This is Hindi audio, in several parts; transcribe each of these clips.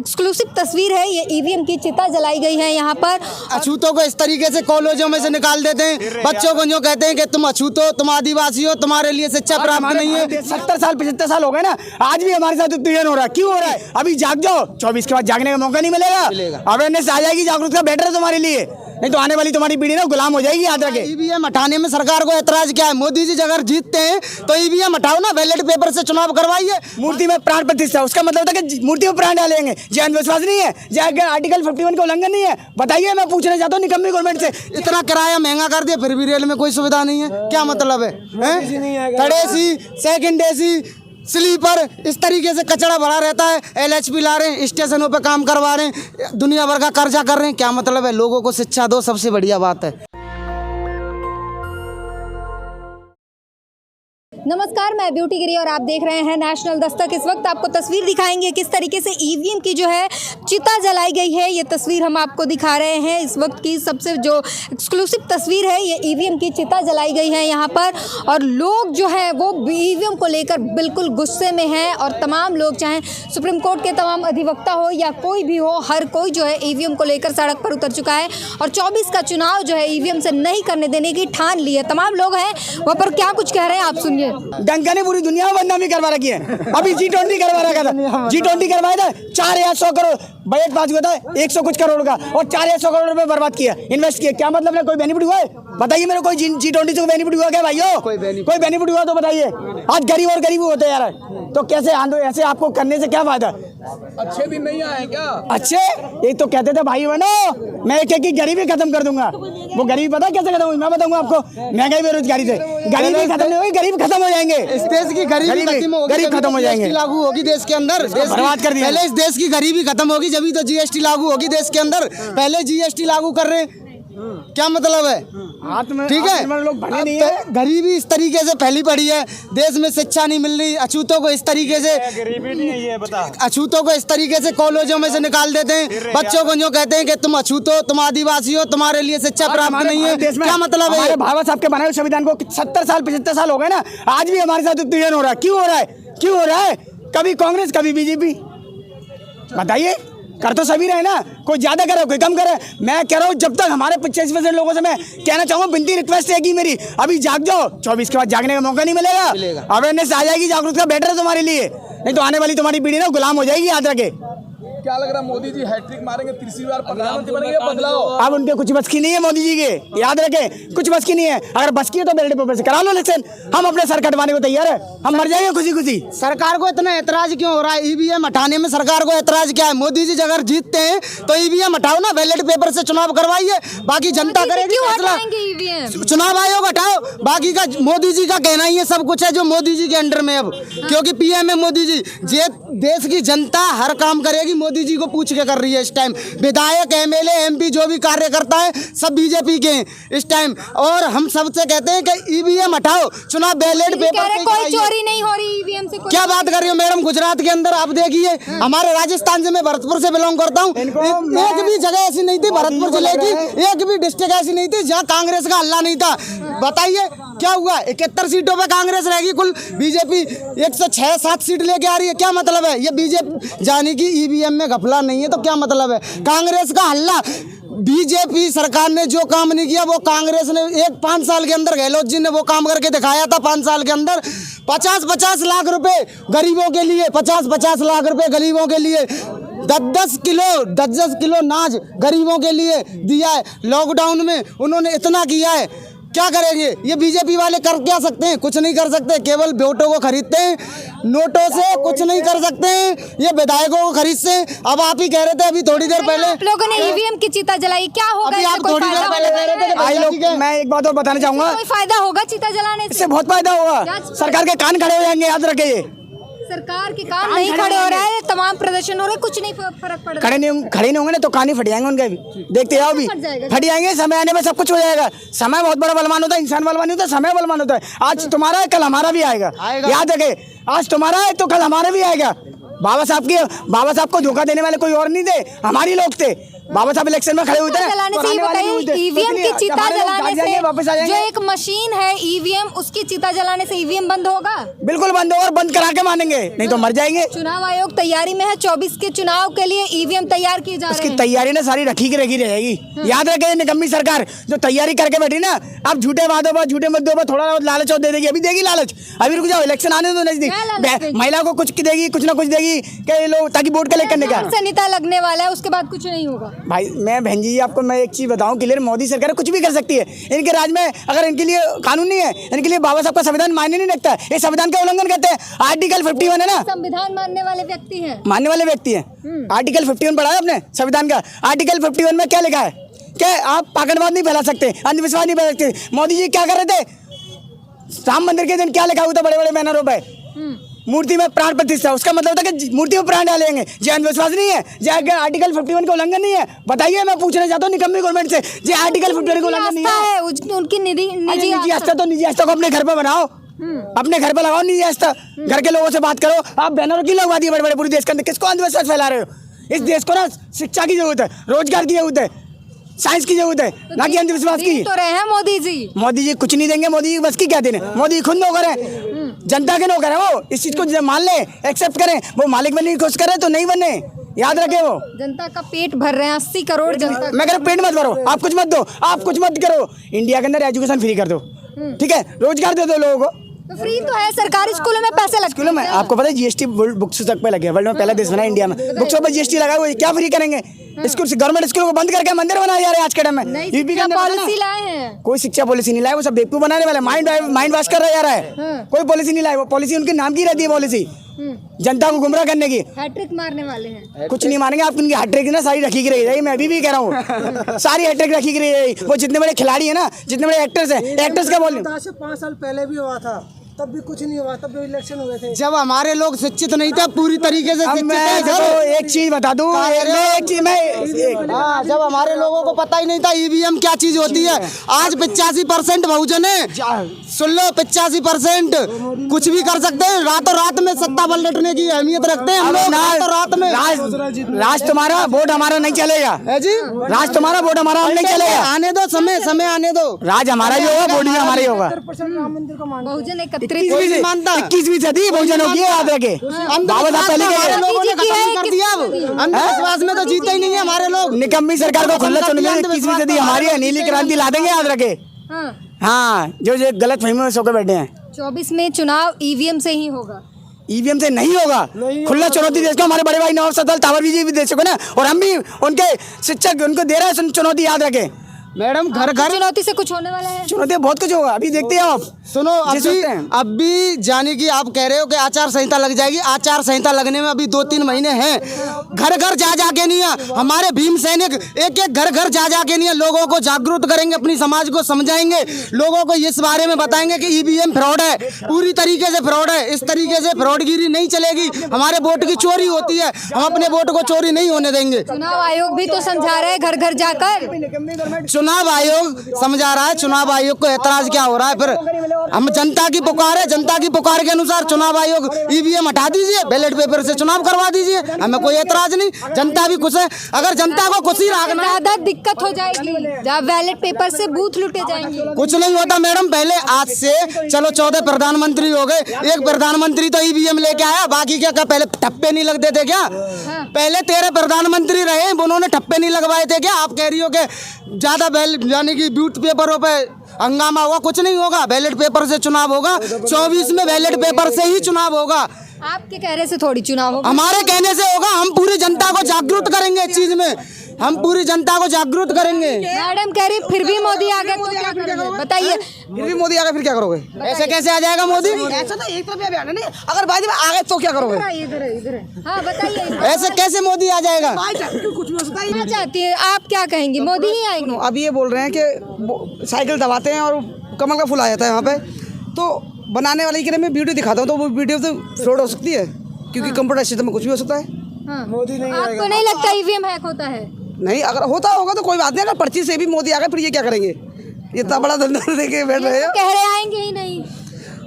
एक्सक्लूसिव तस्वीर है ये ईवीएम की। चिता जलाई गई है यहाँ पर। अछूतों को इस तरीके से कॉलेजों में से निकाल देते हैं। बच्चों को जो कहते हैं कि तुम अछूत हो, तुम आदिवासी हो, तुम्हारे लिए शिक्षा प्राप्त नहीं है। 70 साल 75 साल हो गए ना, आज भी हमारे साथ उत्पीड़न हो रहा है। क्यों हो रहा है? अभी जाग जाओ, 24 के बाद जागने का मौका नहीं मिलेगा। अवेयरनेस आ जाएगी, जागरूकता बेटर है तुम्हारे लिए, नहीं तो आने वाली तुम्हारी पीढ़ी ना गुलाम हो जाएगी। याद रखे। ईवीएम हटाने में सरकार को ऐतराज क्या है? मोदी जी अगर जीतते हैं तो ईवीएम हटाओ ना, बैलेट पेपर से चुनाव करवाइए। मूर्ति में प्राण प्रतिष्ठा, उसका मतलब होता है कि मूर्ति में प्राण डालेंगे। जय अंधविश्वास नहीं है, जय आर्टिकल 51 का उल्लंघन नहीं है। बताइए, मैं पूछना चाहता हूँ निकम्मी गवर्नमेंट से। इतना किराया महंगा कर दिया, फिर भी रेल में कोई सुविधा नहीं है, क्या मतलब है? Third AC, second AC, sleeper, इस तरीके से कचरा भरा रहता है। एलएचपी ला रहे हैं, स्टेशनों पे काम करवा रहे हैं, दुनिया भर का कर्जा कर रहे हैं, क्या मतलब है? लोगों को शिक्षा दो, सबसे बढ़िया बात है। नमस्कार, मैं ब्यूटी गिरी और आप देख रहे हैं नेशनल दस्तक। इस वक्त आपको तस्वीर दिखाएंगे किस तरीके से ईवीएम की जो है चिता जलाई गई है। ये तस्वीर हम आपको दिखा रहे हैं। इस वक्त की सबसे जो एक्सक्लूसिव तस्वीर है ये ईवीएम की। चिता जलाई गई है यहाँ पर और लोग जो है वो ईवीएम को लेकर बिल्कुल गुस्से में हैं। और तमाम लोग, चाहे सुप्रीम कोर्ट के तमाम अधिवक्ता हो या कोई भी हो, हर कोई जो है ईवीएम को लेकर सड़क पर उतर चुका है और 24 का चुनाव जो है ईवीएम से नहीं करने देने की ठान ली है। तमाम लोग हैं वहाँ पर, क्या कुछ कह रहे हैं आप सुनिए। डंका ने पूरी दुनिया में बदनामी करवा रखी है। अभी G20 करवा रखा था, G20 करवाया था, 4 या 100 करोड़ बजट पास हुआ था, 100 कुछ करोड़ का, और 4 या 100 करोड़ रुपए बर्बाद किया, इन्वेस्ट किया। क्या मतलब है? कोई बेनिफिट हुआ है? बताइए मेरे, कोई G20 से बेनिफिट हुआ क्या भाइयों? कोई बेनिफिट हुआ तो बताइए। आज गरीब और गरीब होते यार, तो कैसे ऐसे आपको करने से क्या फायदा? अच्छे भी नहीं आए क्या? अच्छे एक तो कहते थे भाई बहनों, मैं एक की गरीबी खत्म कर दूंगा। वो गरीबी पता कैसे खत्म हुई? मैं बताऊंगा आपको। महंगाई बेरोजगारी से गरीबी खत्म नहीं हुई, गरीब खत्म हो जाएंगे। इस देश की गरीब खत्म हो जाएंगे, लागू होगी देश के अंदर, बर्बाद कर दिया। पहले इस देश की गरीबी खत्म होगी, जब तो जीएसटी लागू होगी देश के अंदर। पहले जीएसटी लागू कर रहे हैं, क्या मतलब है? ठीक है, लोग भले नहीं है। गरीबी इस तरीके से फैली पड़ी है, देश में शिक्षा नहीं मिल रही। अछूतों को इस तरीके से गरीबी नहीं है, बता। अछूतों को इस तरीके से कॉलेजों में से निकाल देते हैं। बच्चों को जो कहते हैं कि तुम अछूत हो, तुम आदिवासी हो, तुम्हारे लिए शिक्षा प्राप्त नहीं है, क्या मतलब है? बाबा साहब के बनाए हुए संविधान को 70 साल 75 साल हो गए ना, आज भी हमारे साथ उत्पीड़न हो रहा है। क्यों हो रहा है? क्यों हो रहा है? कभी कांग्रेस, कभी बीजेपी। बताइए, कर तो सभी रहे ना, कोई ज्यादा करे कोई कम करे। मैं कह रहा हूँ, जब तक हमारे 85% लोगों से मैं कहना चाहूँगा, विनती रिक्वेस्ट है कि मेरी, अभी जाग जाओ, 24 के बाद जागने का मौका नहीं मिलेगा। अवेयरनेस आ जाएगी, जागरूकता बेटर है तुम्हारे लिए, नहीं तो आने वाली तुम्हारी पीढ़ी ना गुलाम हो जाएगी। याद रखे। क्या लग रहा है मोदी जी हैट्रिक मारेंगे, तीसरी बार प्रधानमंत्री बनेंगे? बदलाव अब उनके कुछ बस की नहीं है मोदी जी के, याद रखे, कुछ बस की नहीं है। अगर बस की है तो बैलेट पेपर से करा लो इलेक्शन, हम अपने सर कटवाने को तैयार है, हम मर जाएंगे खुशी खुशी। सरकार को इतना ऐतराज क्यों हो रहा है? ईवीएम हटाने में सरकार को ऐतराज क्या है? मोदी जी अगर जीतते हैं तो ईवीएम हटाओ ना, बैलेट पेपर से चुनाव करवाइए, बाकी जनता करेगी फैसला। चुनाव आयोग हटाओ, बाकी का मोदी जी का कहना ही है, सब कुछ है जो मोदी जी के अंडर में। अब क्योंकि पीएम है मोदी जी, देश की जनता हर काम करेगी, मोदी जी को पूछ के कर रही है इस टाइम। विधायक, एमएलए, एमपी जो भी कार्यकर्ता है सब बीजेपी के हैं इस टाइम। और हम सबसे कहते हैं कि ईवीएम हटाओ, चुनाव बैलेट पेपर से कोई चोरी नहीं हो रही ईवीएम से। क्या बात कर रही हो मैडम? गुजरात के अंदर आप देखिए, हमारे राजस्थान से, मैं भरतपुर से बिलोंग करता हूँ, एक भी जगह ऐसी नहीं थी भरतपुर जिले की, एक भी डिस्ट्रिक्ट ऐसी नहीं थी जहाँ कांग्रेस का हल्ला नहीं था। बताइए क्या हुआ? 71 सीटों पे कांग्रेस रहेगी, कुल बीजेपी 106-7 सीट लेके आ रही है, क्या मतलब है? ये बीजेपी जाने की ईवीएम में घपला नहीं है तो क्या मतलब है? कांग्रेस का हल्ला, बीजेपी सरकार ने जो काम नहीं किया वो कांग्रेस ने 5 साल के अंदर, गहलोत जी ने वो काम करके दिखाया था। 5 साल के अंदर 50-50 लाख रुपए गरीबों के लिए, 50-50 लाख रुपए गरीबों के लिए, 10-10 किलो अनाज गरीबों के लिए दिया है। लॉकडाउन में उन्होंने इतना किया है, क्या करेंगे? ये बीजेपी वाले कर क्या सकते हैं? कुछ नहीं कर सकते, केवल वोटों को खरीदते हैं, नोटों से कुछ नहीं कर सकते हैं, ये विधायकों को खरीदते हैं। अब आप ही कह रहे थे अभी थोड़ी देर पहले, आप लोगों ने ईवीएम की चिता जलाई, क्या होगा? अभी आप थोड़ी देर पहले कह रहे थे भाई लोग, मैं एक बात और बताना चाहूंगा, कोई फायदा होगा चिता जलाने से? इससे बहुत फायदा होगा, सरकार के कान खड़े हो जाएंगे। याद रखिए, सरकार के काम नहीं खड़े हो रहा है, तमाम प्रदर्शन हो रहे, कुछ नहीं फर्क पड़ रहा। खड़े नहीं होंगे ना तो कान ही फट जाएंगे उनके भी। देखते आओ, भी फट जाएंगे, समय आने में सब कुछ हो जाएगा। समय बहुत बड़ा बलवान होता है, इंसान बलवान नहीं होता, समय बलवान होता है। आज तुम्हारा है, कल हमारा भी आएगा। याद रखे, आज तुम्हारा है तो कल हमारा भी आएगा। बाबा साहब को धोखा देने वाले कोई और नहीं थे, हमारी लोग थे। बाबा साहब इलेक्शन में खड़े हुए थे, जलाने से ये पुराने वाले भी हुए बताइए, थे। ईवीएम इसलिए की चिता हमारे लोग जलाने भाग जाएंगे, वापस आ से जो जाएंगे। एक मशीन है ईवीएम, उसकी चिता जलाने से ईवीएम बंद होगा? बिल्कुल बंद होगा और बंद करा के मानेंगे, नहीं तो मर जाएंगे। चुनाव आयोग तैयारी में है, 24 के चुनाव के लिए ईवीएम तैयार किए जा रहे उसकी हैं। तैयारी ना सारी रखी की रखी रहेगी। याद रखे निकम्मी सरकार जो तैयारी करके बैठी ना, अब झूठे वादों पर झूठे मुद्दों पर थोड़ा बहुत लालच और दे देगी। अभी देगी लालच, अभी रुक जाओ, इलेक्शन आने दो नजदीक। क्या लालच देगी? महिला को कुछ देगी, कुछ ना कुछ देगी कि लोग ताकि वोट कलेक्ट करने का। आचार संहिता लगने वाला है, उसके बाद कुछ नहीं होगा। भाई मैं बहन जी आपको मैं एक चीज बताऊं क्लियर, मोदी सरकार कुछ भी कर सकती है। इनके राज में अगर इनके लिए कानून नहीं है, इनके लिए बाबा साहब का संविधान मायने नहीं रखता, ये संविधान का उल्लंघन करते हैं। आर्टिकल 51 है ना, संविधान मानने वाले व्यक्ति हैं। मानने वाले व्यक्ति हैं। आर्टिकल 51 पढ़ा है आपने संविधान का? आर्टिकल 51 में क्या लिखा है कि आप पाखंडवाद नहीं फैला सकते, अंधविश्वास नहीं फैला सकते। मोदी जी क्या कर रहे थे राम मंदिर के दिन? क्या लिखा हुआ था बड़े बड़े बैनरों पे? मूर्ति में प्राण प्रतिष्ठा, उसका मतलब होता है कि मूर्ति में प्राण डालेंगे। जो अंधविश्वास नहीं है, जो आर्टिकल 51 का उल्लंघन नहीं है, बताइए। मैं पूछना चाहता हूँ निकम्मी गवर्नमेंट से, जो आर्टिकल 51 का उल्लंघन नहीं आस्था है। है उनकी निजी आस्था तो निजी आस्था को अपने घर पे बनाओ, अपने घर पे लगाओ निजी आस्था। घर के लोगों से बात करो। आप बैनरों की लगवा दिए बड़े बड़े पूरे देश के अंदर, किसको अंधविश्वास फैला रहे हो? इस देश को ना शिक्षा की जरूरत है, रोजगार की जरूरत है, साइंस की जरूरत है, ना कि अंधविश्वास की। तो रहे हैं मोदी जी। मोदी जी कुछ नहीं देंगे, मोदी जी बस की क्या देने। मोदी जी खुद नौकर है, जनता के नौकर है। वो इस चीज को मान ले, एक्सेप्ट करें। वो मालिक बनने की कोशिश करे तो नहीं बने, याद रखे। वो जनता का पेट भर रहे हैं, 80 करोड़ जनता। मैं कह रहा हूं पेट मत भरो, आप कुछ मत दो, आप कुछ मत करो। इंडिया के अंदर एजुकेशन फ्री कर दो, ठीक है, रोजगार दे दो लोगों को। तो फ्री तो है, सरकारी स्कूलों में पैसे लगते स्कूलों में आपको पता है जीएसटी बुक्स तक पे लगे, वर्ल्ड में पहला देश बना इंडिया में, बुक्सों पर जीएसटी लगा हुआ है। क्या फ्री करेंगे? स्कूल गवर्नमेंट स्कूलों को बंद करके मंदिर बनाए जा रहे हैं आज के टाइम में। यूपी के अंदर पॉलिसी लाए हैं। कोई शिक्षा पॉलिसी नहीं लाए, वो सब बेवकूफ बनाने वाले, माइंड वॉश कर रहा जा रहा है। कोई पॉलिसी नहीं लाए, वो पॉलिसी उनके नाम की रहती है पॉलिसी, जनता को गुमराह करने की। हैट्रिक मारने वाले हैं। कुछ नहीं मानेंगे आप, उनकी हैट्रिक ना सारी रखी की रही। मैं अभी भी कह रहा हूँ सारी हैट्रिक रखी की रही। वो जितने बड़े खिलाड़ी है ना, जितने बड़े एक्टर्स हैं, एक्टर्स का बोल 10 से 5 साल पहले भी हुआ था, तब भी कुछ नहीं हुआ, तब भी इलेक्शन हुए थे। जब हमारे लोग शिक्षित नहीं थे, पूरी तरीके से शिक्षित मैं थे। तो एक चीज बता दूं, जब हमारे लोगों को पता ही नहीं था ईवीएम क्या चीज होती है। आज 85% बहुजन है, सुन लो 85% कुछ भी कर सकते हैं। रातों रात में सत्ता पलटने की अहमियत रखते हैं हम लोग। रातों रात में राज तुम्हारा वोट हमारा नहीं चलेगा है जी, राज तुम्हारा वोट हमारा नहीं चलेगा। आने दो, समय आने दो। राज हमारा ही होगा, वोट भी हमारा ही होगा। बहुजन 21वीं सदी बहुजनों की, याद रखे। बाबा साहब पहले हमारे के लोगों ने खत्म ही कर दिया। अब अंधविश्वास में तो जीते ही नहीं है हमारे लोग। निकम्मी सरकार को खुला चुन लिया। 21वीं सदी हमारी है, नीली क्रांति ला देंगे, याद रखे। हाँ, जो गलत फहमी में सोके बैठे हैं। 24 में चुनाव ईवीएम से ही होगा। ईवीएम से नहीं होगा, खुला चुनौती देश को हमारे बड़े भाई नवाब सदल तावर भी देश को ना, और हम भी उनके शिक्षक उनको दे रहे हैं चुनौती, याद रखें। मैडम घर चुनौती से कुछ होने वाला है? चुनौती बहुत कुछ होगा, अभी देखते हैं आप। सुनो, अभी जाने की आप कह रहे हो कि आचार संहिता लग जाएगी। आचार संहिता लगने में अभी 2-3 महीने हैं। घर घर जा जाके नहीं है, हमारे भीम सैनिक एक घर घर जा जाके नहीं है, लोगों को जागरूक करेंगे, अपनी समाज को समझाएंगे, लोगों को इस बारे में बताएंगे कि ईवीएम फ्रॉड है, पूरी तरीके से फ्रॉड है। इस तरीके से फ्रॉडगिरी नहीं चलेगी, हमारे वोट की चोरी होती है, हम अपने वोट को चोरी नहीं होने देंगे। चुनाव आयोग भी तो समझा रहे हैं घर घर जाकर। चुनाव आयोग समझा रहा है, चुनाव आयोग को एतराज क्या हो रहा है? फिर हम जनता की पुकार है, जनता की पुकार के अनुसार चुनाव आयोग ईवीएम हटा दीजिए, बैलेट पेपर से चुनाव करवा दीजिए, हमें कोई एतराज नहीं। जनता भी खुश है। अगर जनता को खुशी रखना, ज्यादा दिक्कत हो जाएगी जब बैलेट पेपर से बूथ लूटे जाएंगे। कुछ नहीं होता मैडम। पहले आज से चलो 14 प्रधानमंत्री हो गए, एक प्रधानमंत्री तो ईवीएम लेके आया, बाकी क्या पहले ठप्पे नहीं लगते थे क्या? पहले 13 प्रधानमंत्री रहे, उन्होंने ठप्पे नहीं लगवाए थे क्या? आप कह रही हो कि ज्यादा यानी कि बूथ पेपरों पे हंगामा होगा, कुछ नहीं होगा। बैलेट पेपर से चुनाव होगा, 24 में बैलेट पेपर से ही चुनाव होगा। आपके कहने से थोड़ी चुनाव होगा, हमारे कहने से होगा। हम पूरी जनता को जागरूक करेंगे इस चीज में, हम पूरी जनता को जागरूक करेंगे। मैडम कह रही फिर भी मोदी आ गए तो क्या करोगे बताइए? फिर भी मोदी आ गए फिर क्या करोगे? ऐसे कैसे आ जाएगा मोदी? ऐसा तो एक तरफ भी नहीं, अगर भाई आ गए तो क्या करोगे? इधर हाँ बताइए, ऐसे कैसे मोदी आ जाएगा? कुछ भी हो सकता है। क्या चाहती है आप, क्या कहेंगी? मोदी ही आएंगे? अब ये बोल रहे हैं कि साइकिल दबाते हैं और कमल का फूल आ जाता है वहाँ पे, तो बनाने वाले की मैं वीडियो दिखाता हूँ, तो वो वीडियो तो फ्रॉड हो सकती है, क्योंकि कंप्यूटर सिस्टम में कुछ भी हो सकता है। मोदी नहीं आएगा। आपको नहीं लगता ईवीएम हैक होता है? नहीं, अगर होता होगा तो कोई बात नहीं। अगर पर्ची से भी मोदी आ गए फिर ये क्या करेंगे? इतना बड़ा धंधा देके बैठ रहे हो। कह रहे आएंगे ही नहीं।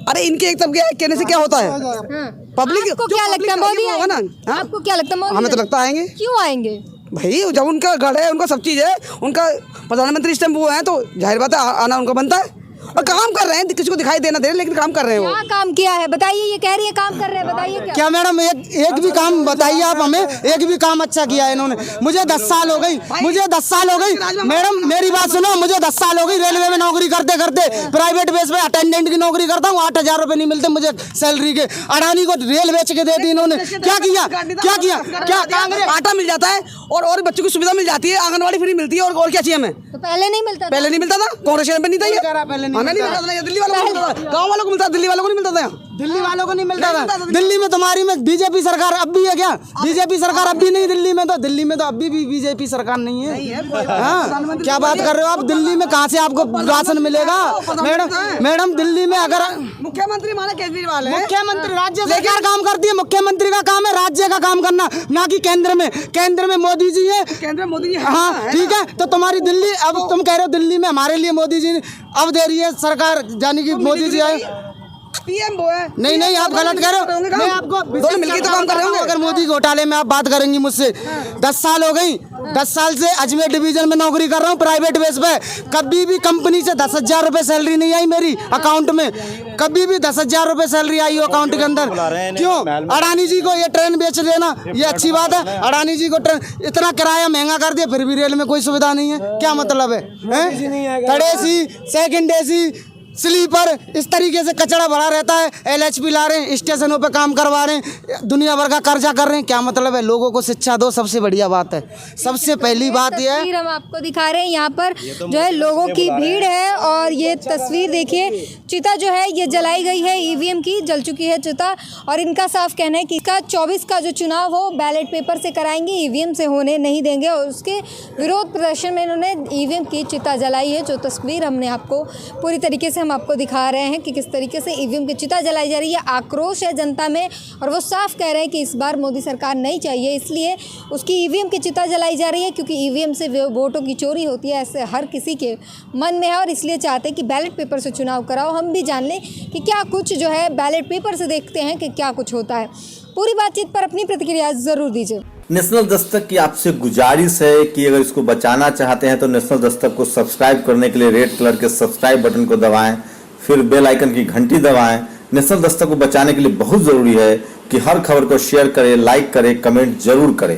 अरे इनके एक तब कहने से क्या होता है? पब्लिक आपको क्या लगता है मोदी होगा ना? आपको क्या लगता है मोदी? हमें तो लगता आएंगे। क्यों आएंगे? भाई जब उनका घर है, उनका सब चीज़ है, उनका प्रधानमंत्री स्टैम्प वो है, तो जाहिर बात है आना उनका बनता है। और काम कर रहे हैं, किसी को दिखाई देना दे रहे, लेकिन काम कर रहे हैं वो। क्या काम किया है बताइए, ये कह रही है काम कर रहे हैं, बताइए क्या मैडम एक भी काम बताइए आप हमें, एक भी काम अच्छा किया है इन्होंने। मुझे 10 साल हो गई, मुझे 10 साल हो गई मैडम, मेरी बात सुनो, मुझे 10 साल हो गई रेलवे में नौकरी करते करते, प्राइवेट बेस पे अटेंडेंट की नौकरी करता हूँ, 8,000 रुपए नहीं मिलते मुझे सैलरी के। अडानी को रेल बेच के दे दी इन्होंने। क्या किया, क्या किया, क्या कांग्रेस आटा मिल जाता है और बच्चों की सुविधा मिल जाती है, आंगनवाड़ी फ्री मिलती है, और क्या चाहिए हमें? तो पहले नहीं मिलता था? पहले नहीं मिलता था, कांग्रेस में नहीं था ये, हमें नहीं मिलता था, दिल्ली वालों को मिलता था, गाँव वालों को मिलता था, दिल्ली वालों को नहीं मिलता था यहाँ। दिल्ली वालों को नहीं मिलता था। दिल्ली में तुम्हारी में बीजेपी सरकार अब भी है क्या? बीजेपी सरकार अब भी नहीं दिल्ली में, तो दिल्ली में तो अभी भी बीजेपी सरकार नहीं है। हाँ, क्या बात कर रहे हो आप? दिल्ली में कहाँ से आपको राशन मिलेगा मैडम? दिल्ली में अगर मुख्यमंत्री माने केजरीवाल है, मुख्यमंत्री राज्य सरकार काम करती है, मुख्यमंत्री का काम है राज्य का काम करना, ना कि केंद्र में। केंद्र में मोदी जी है, केंद्र में मोदी जी है। हाँ ठीक है, तो तुम्हारी दिल्ली, अब तुम कह रहे हो दिल्ली में हमारे लिए मोदी जी अब दे रही है सरकार, यानी कि मोदी जी आए पीएम वो है। नहीं, आप गलत कह रहे हो। मैं आपको दोनों मिलकर तो काम कर रहे होंगे। अगर मोदी घोटाले में आप बात करेंगी मुझसे, 10 साल हो गई, 10 साल से अजमेर डिवीजन में नौकरी कर रहा हूँ प्राइवेट बेस पे। कभी भी कंपनी से 10,000 रुपए सैलरी नहीं आई मेरी अकाउंट में, कभी भी 10,000 रुपए सैलरी आई हो अकाउंट के अंदर। क्यों? अडानी जी को ये ट्रेन बेच देना ये अच्छी बात है? अडानी जी को ट्रेन इतना किराया महंगा कर दिया, फिर भी रेल में कोई सुविधा नहीं है, क्या मतलब है? Third AC, second AC, sleeper, इस तरीके से कचरा भरा रहता है। LHP ला रहे हैं, स्टेशनों पे काम करवा रहे हैं, दुनिया भर का कर्जा कर रहे हैं, क्या मतलब है? लोगों को शिक्षा दो, सबसे बढ़िया बात है। सबसे पहली बात यह है, हम आपको दिखा रहे हैं यहाँ पर जो है लोगों की भीड़ है, और ये तस्वीर देखिए, चिता जो है ये जलाई गई है, EVM की जल चुकी है चिता, और इनका साफ कहना है कि इसका 24 का जो चुनाव हो बैलेट पेपर से कराएंगे, EVM से होने नहीं देंगे, और उसके विरोध प्रदर्शन में इन्होंने EVM की चिता जलाई है। जो तस्वीर हमने आपको पूरी तरीके से हम आपको दिखा रहे हैं कि किस तरीके से EVM की चिता जलाई जा रही है। आक्रोश है जनता में, और वो साफ कह रहे हैं कि इस बार मोदी सरकार नहीं चाहिए, इसलिए उसकी EVM की चिता जलाई जा रही है, क्योंकि EVM से वोटों की चोरी होती है, ऐसे हर किसी के मन में है, और इसलिए चाहते हैं कि बैलेट पेपर से चुनाव कराओ। हम भी जान लें कि क्या कुछ जो है बैलेट पेपर से देखते हैं कि क्या कुछ होता है। पूरी बातचीत पर अपनी प्रतिक्रिया जरूर दीजिए। नेशनल दस्तक की आपसे गुजारिश है कि अगर इसको बचाना चाहते हैं तो नेशनल दस्तक को सब्सक्राइब करने के लिए रेड कलर के सब्सक्राइब बटन को दबाएं, फिर बेल आइकन की घंटी दबाएं। नेशनल दस्तक को बचाने के लिए बहुत जरूरी है कि हर खबर को शेयर करें, लाइक करें, कमेंट जरूर करें।